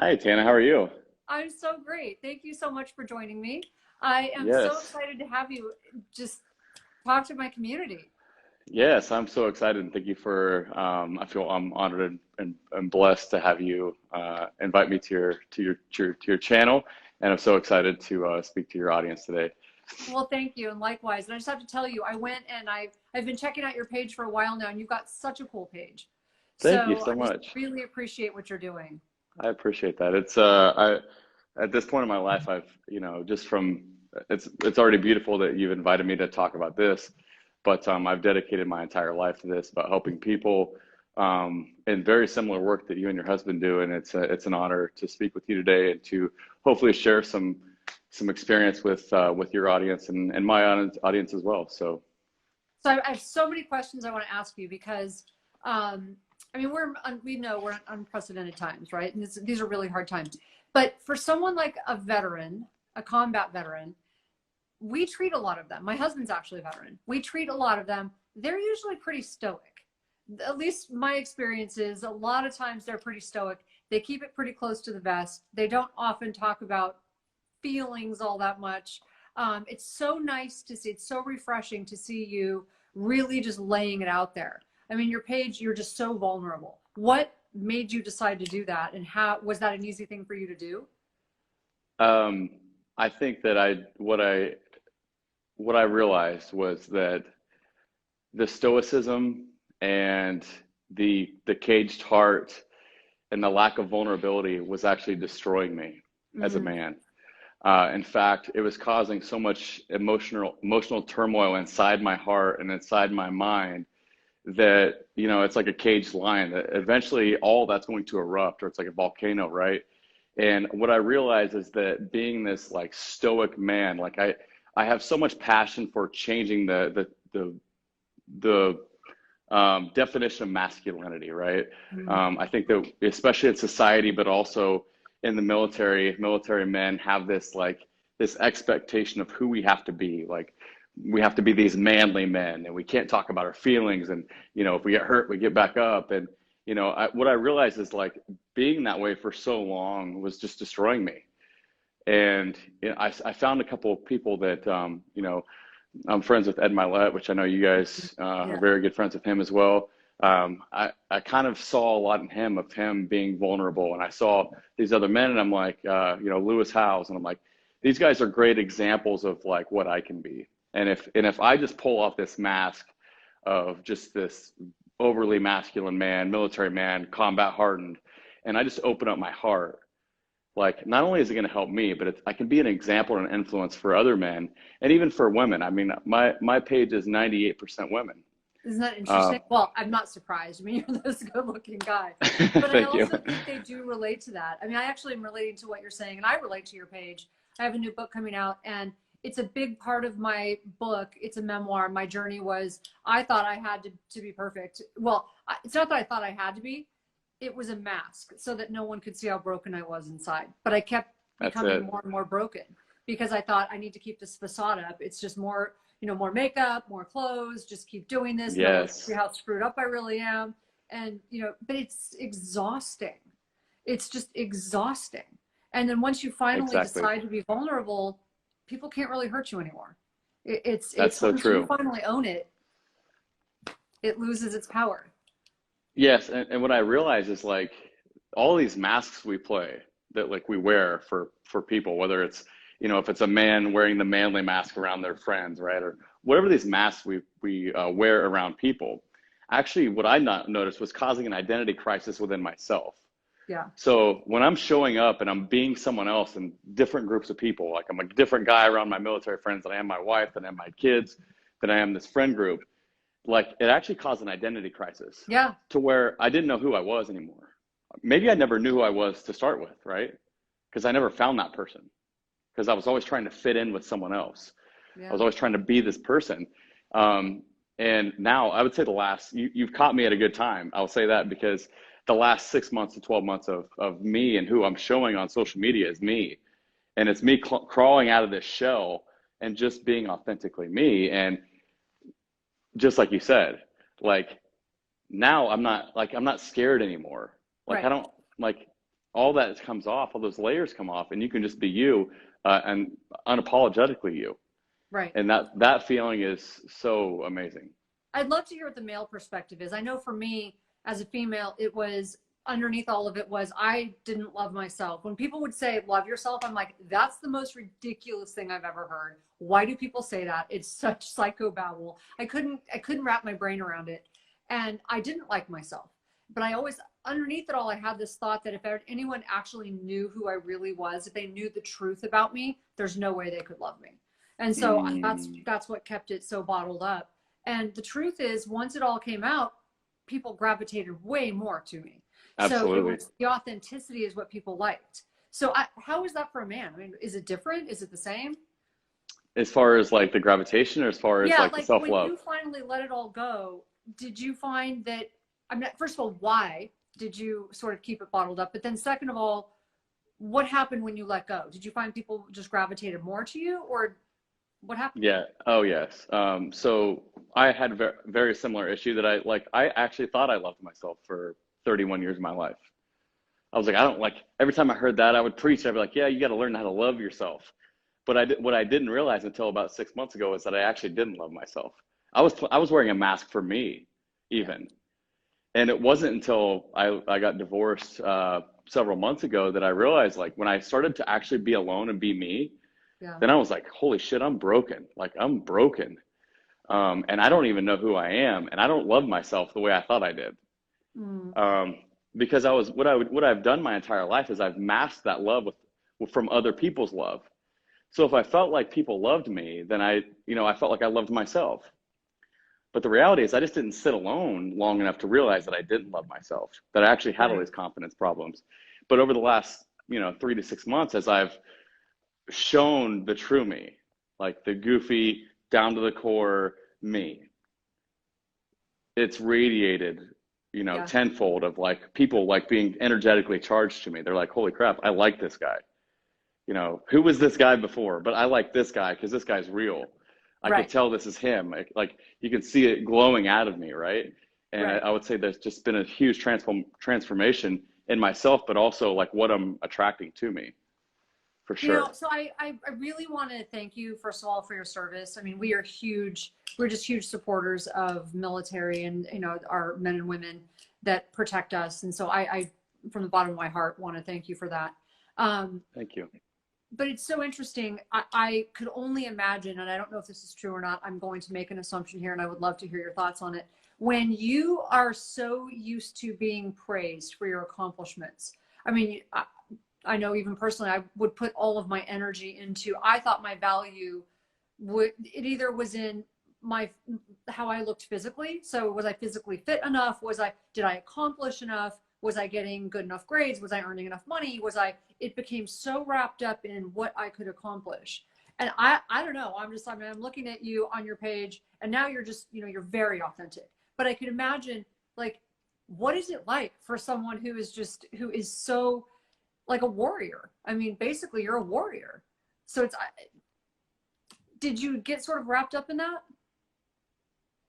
Hi, Tana. How are you? I'm so great. Thank you so much for joining me. I am so Yes. excited to have you just talk to my community. Yes, I'm so excited and thank you for I feel I'm honored and blessed to have you invite me to your channel, and I'm so excited to speak to your audience today. Well, thank you, and likewise. And I just have to tell you, I went and I've been checking out your page for a while now, and you've got such a cool page. Thank you So so I just much. really appreciate what you're doing. I appreciate that. I at this point in my life, I've just from it's already beautiful that you've invited me to talk about this, but I've dedicated my entire life to this about helping people in very similar work that you and your husband do, and it's an honor to speak with you today and to hopefully share some experience with your audience and my audience as well. So So I have so many questions I want to ask you because, I mean, we know we're in unprecedented times, right? And these are really hard times. But for someone like a veteran, a combat veteran, we treat a lot of them. My husband's actually a veteran. We treat a lot of them. They're usually pretty stoic. At least my experience is a lot of times they're pretty stoic. They keep it pretty close to the vest. They don't often talk about feelings all that much. It's so nice to see. It's so refreshing to see you really just laying it out there. I mean, your page, you're just so vulnerable. What made you decide to do that? And how was that an easy thing for you to do? um, I think that what I realized was that the stoicism and the caged heart and the lack of vulnerability was actually destroying me as a Mm-hmm. man. In fact, it was causing so much emotional turmoil inside my heart and inside my mind that it's like a caged lion that eventually all that's going to erupt, or it's like a volcano, right? And what I realize is that being this like stoic man, like I have so much passion for changing the definition of masculinity, right? Mm-hmm. I think that especially in society, but also in the military men have this like this expectation of who we have to be. Like we have to be these manly men, and we can't talk about our feelings. And if we get hurt, we get back up. And what I realized is like being that way for so long was just destroying me. And I found a couple of people that I'm friends with Ed Milet, which I know you guys are Yeah. very good friends with him as well. I kind of saw a lot in him of him being vulnerable, and I saw these other men, and I'm like, Lewis Howes, and I'm like, these guys are great examples of like what I can be. And if I just pull off this mask of just this overly masculine man, military man, combat hardened, and I just open up my heart, like not only is it going to help me, but I can be an example and an influence for other men and even for women. I mean, my page is 98% women. Isn't that Uh, interesting? Well, I'm not surprised. I mean, you're this good looking guy. But I thank you. also think they do relate to that. I mean, I actually am relating to what you're saying, and I relate to your page. I have a new book coming out, and it's a big part of my book. It's a memoir. My journey was I thought I had to be perfect. Well, it's not that I thought I had to be, it was a mask so that no one could see how broken I was inside. But I kept That's becoming it. more and more broken because I thought I need to keep this facade up. It's just more, more makeup, more clothes, just keep doing this. No one see Yes, how screwed up I really am. And, but it's exhausting. It's just exhausting. And then once you finally exactly. decide to be vulnerable, people can't really hurt you anymore. That's It's so once you true. finally own it, it loses its power. Yes, and what I realize is like all these masks we play that like we wear for people, whether it's if it's a man wearing the manly mask around their friends, right, or whatever these masks we wear around people. Actually, what I not noticed was causing an identity crisis within myself. Yeah. So when I'm showing up and I'm being someone else in different groups of people, like I'm a different guy around my military friends than I am my wife, than I am my kids, than I am this friend group, like it actually caused an identity crisis Yeah. to where I didn't know who I was anymore. Maybe I never knew who I was to start with, right? Because I never found that person because I was always trying to fit in with someone else. I Yeah. was always trying to be this person. Um, and now I would say you've caught me at a good time. I'll say that because the last 6 months to 12 months of me and who I'm showing on social media is me. And it's me crawling out of this shell and just being authentically me. And just like you said, like now I'm not scared anymore. Like I Right. don't like all that comes off, all those layers come off, and you can just be you, and unapologetically you. Right. And that feeling is so amazing. I'd love to hear what the male perspective is. I know for me as a female, it was underneath all of it was I didn't love myself. When people would say love yourself, I'm like, that's the most ridiculous thing I've ever heard. Why do people say that? It's such psychobabble. I couldn't wrap my brain around it. And I didn't like myself. But I always, underneath it all, I had this thought that if anyone actually knew who I really was, if they knew the truth about me, there's no way they could love me. And so that's what kept it so bottled up. And the truth is, once it all came out, people gravitated way more to me. Absolutely. So the authenticity is what people liked. So how is that for a man? I mean, is it different? Is it the same? As far as like the gravitation, or as far as like the self-love? When you finally let it all go, did you find that, I mean, first of all, why did you sort of keep it bottled up? But then second of all, what happened when you let go? Did you find people just gravitated more to you, or what happened? Yeah. Oh, yes. So I had a very similar issue that I actually thought I loved myself for 31 years of my life. I was like, I don't like, every time I heard that, I would preach. I'd be like, yeah, you got to learn how to love yourself. But what I didn't realize until about 6 months ago is that I actually didn't love myself. I was wearing a mask for me, even. And it wasn't until I got divorced several months ago that I realized, like, when I started to actually be alone and be me, then I was like, holy shit, I'm broken. Like, I'm broken. And I don't even know who I am. And I don't love myself the way I thought I did. Because what I've done my entire life is I've masked that love from other people's love. So if I felt like people loved me, then I felt like I loved myself. But the reality is I just didn't sit alone long enough to realize that I didn't love myself, that I actually had all these confidence problems. But over the last, 3 to 6 months, as I've shown the true me, like the goofy, down to the core me, it's radiated, tenfold of like people like being energetically charged to me. They're like, holy crap, I like this guy. Who was this guy before? But I like this guy because this guy's real. I could tell this is him. Like you can see it glowing out of me, right? And I would say there's just been a huge transformation in myself, but also like what I'm attracting to me, for sure. So I really want to thank you, first of all, for your service. I mean, we're just huge supporters of military and, our men and women that protect us. And so I from the bottom of my heart, want to thank you for that. Thank you. But it's so interesting. I could only imagine, and I don't know if this is true or not, I'm going to make an assumption here and I would love to hear your thoughts on it. When you are so used to being praised for your accomplishments, I mean, I know even personally, I would put all of my energy into, I thought my value it either was in how I looked physically. So was I physically fit enough? Did I accomplish enough? Was I getting good enough grades? Was I earning enough money? It became so wrapped up in what I could accomplish. And I don't know, I'm looking at you on your page and now you're just, you're very authentic, but I could imagine, like, what is it like for someone who is so like a warrior? I mean, basically you're a warrior. So did you get sort of wrapped up in that?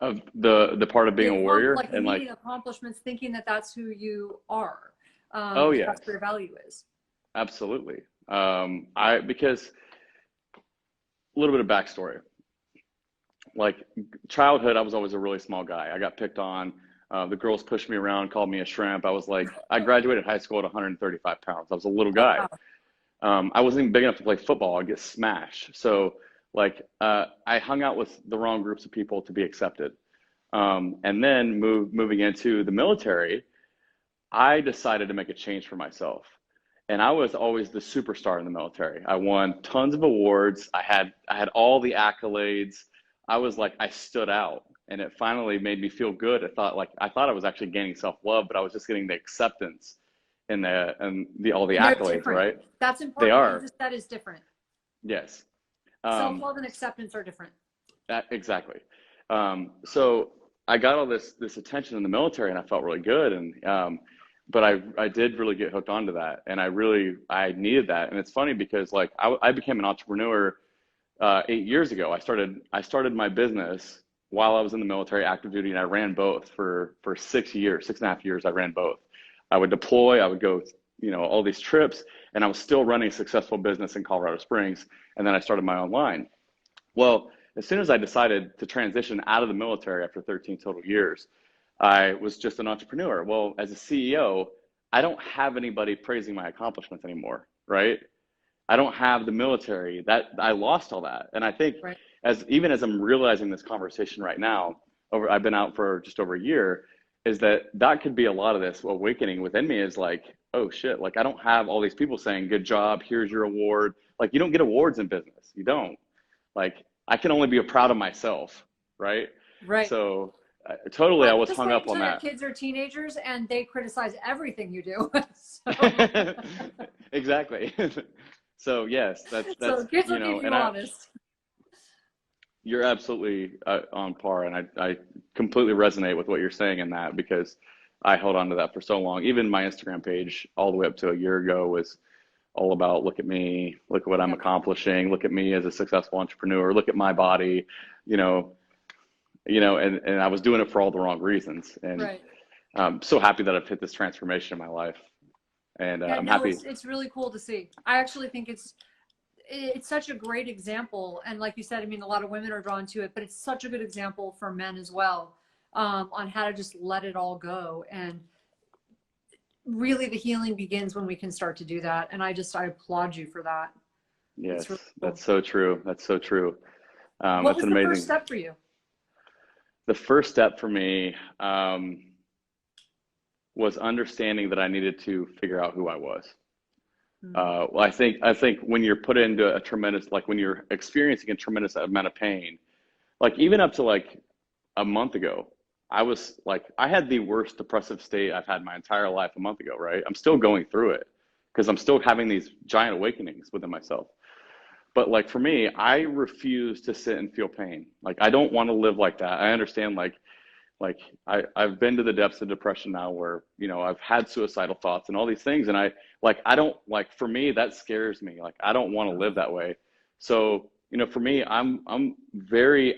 Of the part of being a warrior, like and like accomplishments, thinking that that's who you are. Oh yeah, that's where your value is. Absolutely. Because a little bit of backstory, like childhood, I was always a really small guy. I got picked on. The girls pushed me around, called me a shrimp. I graduated high school at 135 pounds. I was a little guy. I wasn't even big enough to play football. I'd get smashed. So I hung out with the wrong groups of people to be accepted. And then moving into the military, I decided to make a change for myself. And I was always the superstar in the military. I won tons of awards. I had all the accolades. I stood out, and it finally made me feel good. I thought I was actually gaining self-love, but I was just getting the acceptance and all the accolades, different. right? That's important. They are. That is different. Yes. Self-love and acceptance are different. Exactly. So I got all this attention in the military, and I felt really good. But I did really get hooked onto that, and I needed that. And it's funny because I became an entrepreneur 8 years ago. I started my business while I was in the military, active duty, and I ran both for 6 years, 6.5 years. I ran both. I would deploy. I would go all these trips, and I was still running a successful business in Colorado Springs. And then I started my own line. Well, as soon as I decided to transition out of the military after 13 total years, I was just an entrepreneur. Well, as a CEO, I don't have anybody praising my accomplishments anymore, right? I don't have the military. That I lost all that. And I think Right. even as I'm realizing this conversation right now, I've been out for just over a year, is that could be a lot of this awakening within me is like, oh shit, like I don't have all these people saying, good job, here's your award. Like you don't get awards in business. You don't. Like I can only be proud of myself, right? Right. So totally, I Well, was just hung wait up on until your that. kids are teenagers and they criticize everything you do. So, Exactly. So yes, so that's kids will keep you and honest. you're absolutely on par, and I completely resonate with what you're saying in that because I held on to that for so long. Even my Instagram page, all the way up to a year ago, was all about look at me, look at what I'm Yeah. accomplishing, look at me as a successful entrepreneur, look at my body, you know, and I was doing it for all the wrong reasons. And Right. I'm so happy that I've hit this transformation in my life, and Yeah, I'm no, happy. it's really cool to see. I actually think it's such a great example, and like you said, I mean, a lot of women are drawn to it, but it's such a good example for men as well, on how to just let it all go. And really, the healing begins when we can start to do that. And I applaud you for that. Yes, It's really that's cool. so true. That's so true. What That's was an the first amazing. step for you? The first step for me was understanding that I needed to figure out who I was. Mm. Well, I think when you're put into a tremendous, like when you're experiencing a tremendous amount of pain, like even up to like a month ago, I was like, I had the worst depressive state I've had my entire life a month ago, right? I'm still going through it because I'm still having these giant awakenings within myself. But like for me, I refuse to sit and feel pain. Like I don't want to live like that. I understand like I've been to the depths of depression now where, I've had suicidal thoughts and all these things. And I don't like, for me, that scares me. Like, I don't want to live that way. So, for me, I'm very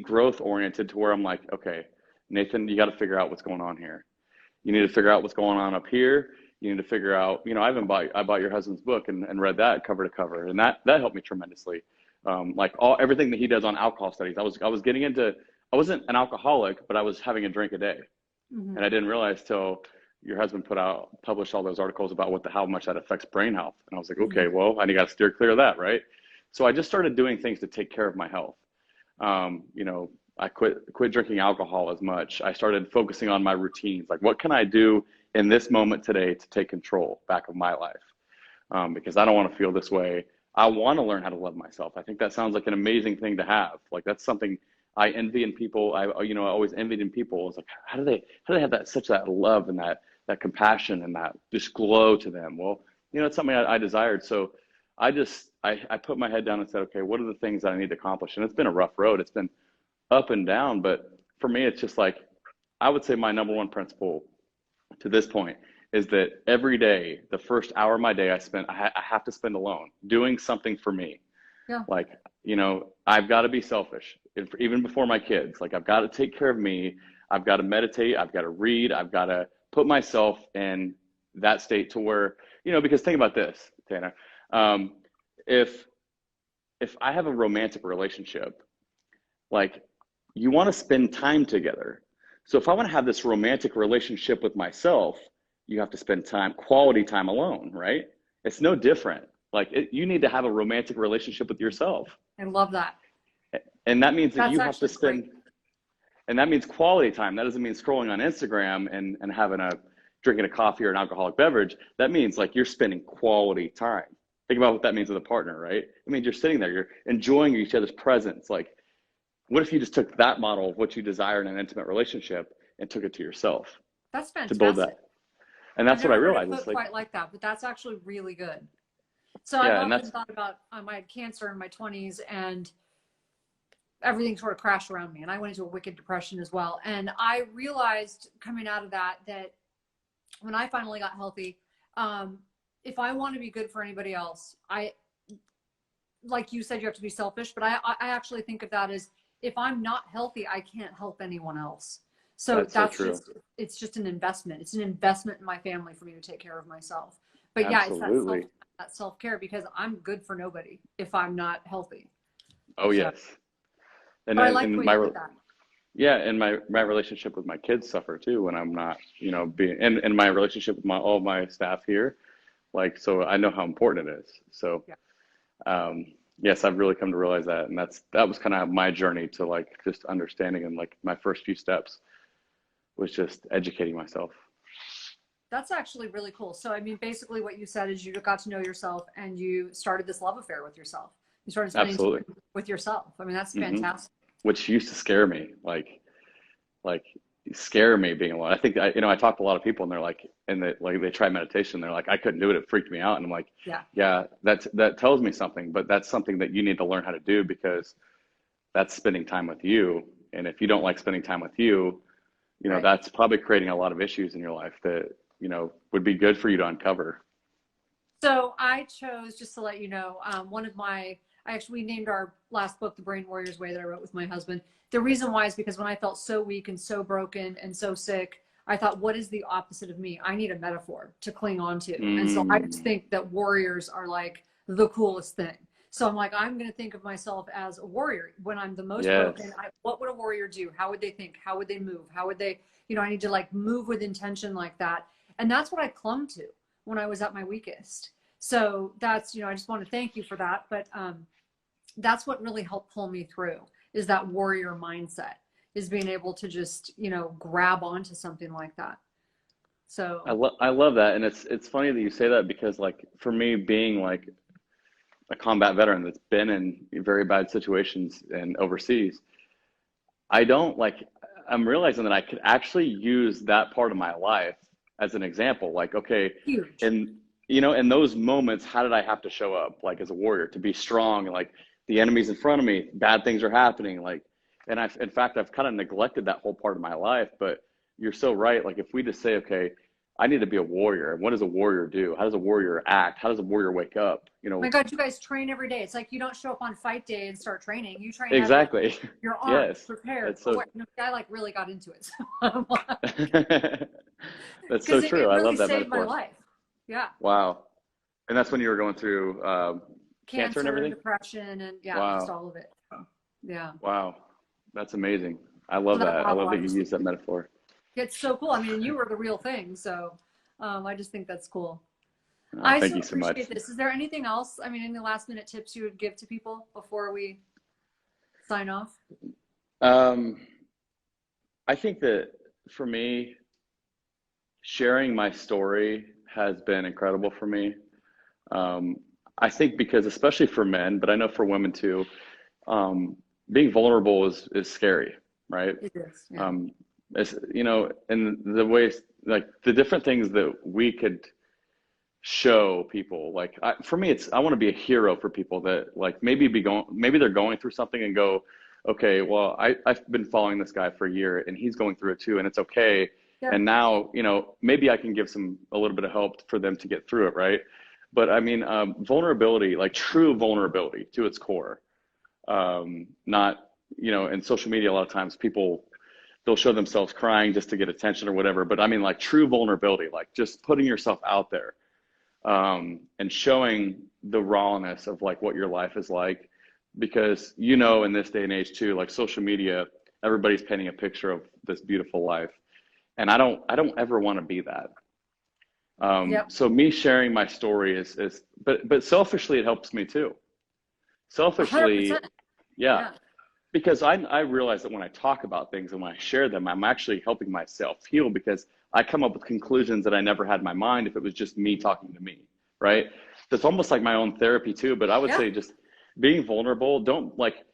growth oriented to where I'm like, okay, Nathan, you got to figure out what's going on here. You need to figure out what's going on up here. You need to figure out, I bought your husband's book and read that cover to cover. And that helped me tremendously. Like everything that he does on alcohol studies, I was getting into, I wasn't an alcoholic, but I was having a drink a day. Mm-hmm. And I didn't realize till your husband published all those articles about how much that affects brain health. And I was like, Mm-hmm. okay, well, I got to steer clear of that, right? So I just started doing things to take care of my health. I quit drinking alcohol as much. I started focusing on my routines. Like, what can I do in this moment today to take control back of my life? Because I don't want to feel this way. I want to learn how to love myself. I think that sounds like an amazing thing to have. Like that's something I envy in people. I always envied in people. It's like, how do they have that love and that compassion and that just glow to them? Well, it's something I desired. So I put my head down and said, okay, what are the things that I need to accomplish? And it's been a rough road. It's been up and down, but for me, it's just like, I would say my number one principle to this point is that every day, the first hour of my day I have to spend alone doing something for me. Yeah. Like, I've got to be selfish even before my kids. Like, I've got to take care of me. I've got to meditate. I've got to read. I've got to put myself in that state to where, because think about this, Tana. If I have a romantic relationship, like you want to spend time together. So if I want to have this romantic relationship with myself, you have to spend quality time alone, right? It's no different. Like you need to have a romantic relationship with yourself. I love that. And that means that That's you have to actually great. and that means quality time. That doesn't mean scrolling on Instagram and drinking a coffee or an alcoholic beverage. That means like you're spending quality time. Think about what that means with a partner, right? It means you're sitting there, you're enjoying each other's presence. Like, what if you just took that model of what you desire in an intimate relationship and took it to yourself That's to build fantastic. that? And I've that's what I never heard it realized. put It's like, quite like that, but that's actually really good. So I've yeah, and often that's, thought about I had cancer in my 20s and everything sort of crashed around me, and I went into a wicked depression as well. And I realized coming out of that when I finally got healthy, if I want to be good for anybody else, like you said, you have to be selfish, but I actually think of that as if I'm not healthy, I can't help anyone else. So That's so that's true. just, it's just an investment. It's an investment in my family for me to take care of myself. But yeah, it's Absolutely. that self-care, because I'm good for nobody if I'm not healthy. Oh So, yes. And but I like the and way you my put that. yeah, and my relationship with my kids suffer too when I'm not, being and my relationship with my all my staff here, like, so I know how important it is. So Yeah. yes, I've really come to realize that, and that was kind of my journey to like just understanding, and like my first few steps was just educating myself. That's actually really cool. So, I mean, basically what you said is you got to know yourself and you started this love affair with yourself. You started spending Absolutely. time with yourself. I mean, that's Hmm. fantastic. Which used to scare me, like scare me being alone. I think I talk to a lot of people, and they're like, and they try meditation, they're like, I couldn't do it. It freaked me out. And I'm like, Yeah. yeah, that tells me something, but that's something that you need to learn how to do, because that's spending time with you. And if you don't like spending time with you, Right. that's probably creating a lot of issues in your life that, would be good for you to uncover. So I chose, just to let you know, I actually, we named our last book The Brain Warrior's Way, that I wrote with my husband. The reason why is because when I felt so weak and so broken and so sick, I thought, what is the opposite of me? I need a metaphor to cling on to. And so I just Mm, think that warriors are like the coolest thing. So I'm like, I'm going to think of myself as a warrior when I'm the most broken. yes. What would a warrior do? How would they think? How would they move? How would they, I need to like move with intention like that. And that's what I clung to when I was at my weakest. So that's, I just want to thank you for that. But that's what really helped pull me through, is that warrior mindset, is being able to just, grab onto something like that. So I love that. And it's funny that you say that, because like for me, being like a combat veteran that's been in very bad situations and overseas, I don't like, I'm realizing that I could actually use that part of my life as an example. Like, okay, huge. and in those moments, how did I have to show up like as a warrior to be strong? Like, the enemy's in front of me, bad things are happening. Like, and in fact, I've kind of neglected that whole part of my life. But you're so right. Like, if we just say, okay, I need to be a warrior. And what does a warrior do? How does a warrior act? How does a warrior wake up? Oh my God, you guys train every day. It's like you don't show up on fight day and start training. You train every day. Exactly. You're armed, Yes. prepared, That's so, aware. I like really got into it. So that's so because true. it I really love that saved my metaphor. life. Yeah. Wow. And that's when you were going through cancer and Cancer, everything? depression, and yeah, just Wow. all of it. So, yeah. Wow. That's amazing. I So love that that. I bottle, love I that you just, use that metaphor. it's so cool. I mean, you were the real thing. So I just think that's cool. Oh, I thank so you so much. appreciate this. Is there anything else? I mean, any last minute tips you would give to people before we sign off? Um, I think that for me, sharing my story has been incredible for me. Um, I think because, especially for men, but I know for women too, being vulnerable is scary, right? It is. Yeah. Um, and the ways, like the different things that we could show people, like for me, I want to be a hero for people that like maybe they're going through something and go, okay, well, I've been following this guy for a year and he's going through it too, and it's okay. Yeah. And now, maybe I can give a little bit of help for them to get through it, right? But I mean, vulnerability, like true vulnerability to its core, not, in social media, a lot of times they'll show themselves crying just to get attention or whatever. But I mean, like true vulnerability, like just putting yourself out there, and showing the rawness of like what your life is like. Because, in this day and age too, like social media, everybody's painting a picture of this beautiful life. And I don't ever want to be that. Yep. So me sharing my story but selfishly, it helps me too. Selfishly, 100%. yeah, Yeah. because I realize that when I talk about things and when I share them, I'm actually helping myself heal, because I come up with conclusions that I never had in my mind if it was just me talking to me, right? So it's almost like my own therapy too. But I would Yeah. say just being vulnerable. Don't like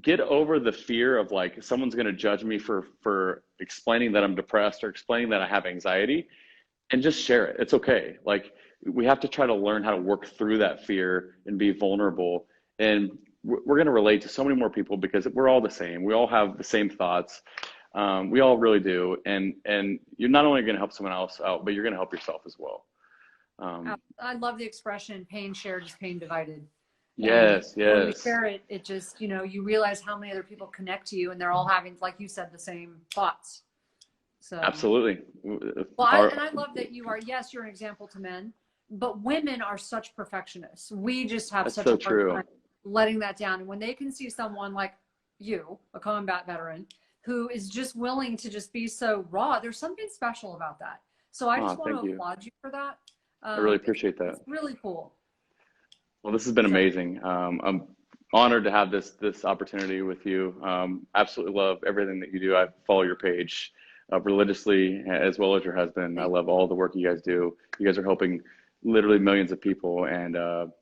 get over the fear of like someone's going to judge me for explaining that I'm depressed or explaining that I have anxiety, and just share it. It's okay. Like, we have to try to learn how to work through that fear and be vulnerable. And we're going to relate to so many more people because we're all the same. We all have the same thoughts. We all really do. And you're not only going to help someone else out, but you're going to help yourself as well. I love the expression pain shared is pain divided. And Yes, when we yes. share it, it just, you realize how many other people connect to you and they're all having, like you said, the same thoughts. So Absolutely. well, Our, and I love that you are, yes, you're an example to men, but women are such perfectionists. We just have that's such so a hard true. time letting that down. And when they can see someone like you, a combat veteran, who is just willing to just be so raw, there's something special about that. So I Oh, just want to thank you. applaud you for that. I really It's, appreciate that. it's really cool. Well, this has been So, amazing. I'm honored to have this opportunity with you. Absolutely love everything that you do. I follow your page religiously, as well as your husband. I thank love you. all the work you guys do. You guys are helping literally millions of people, and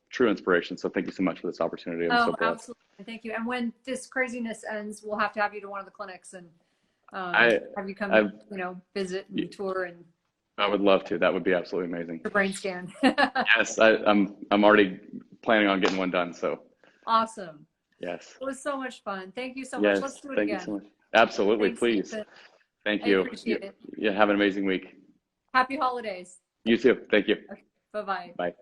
true inspiration. So thank you so much for this opportunity. I'm so Oh, blessed. absolutely. Thank you. And when this craziness ends, we'll have to have you to one of the clinics and I have you come, I visit and tour and I would love to. That would be absolutely amazing. your brain scan. Yes, I'm already planning on getting one done. So Awesome. yes, It was so much fun. Thank you so much. Let's yes. do it Thank you again. so much. Absolutely, Thanks, please. Ethan. Thank I you. appreciate it. You have an amazing week. Happy holidays. You too. Thank you. Okay. Bye-bye. Bye.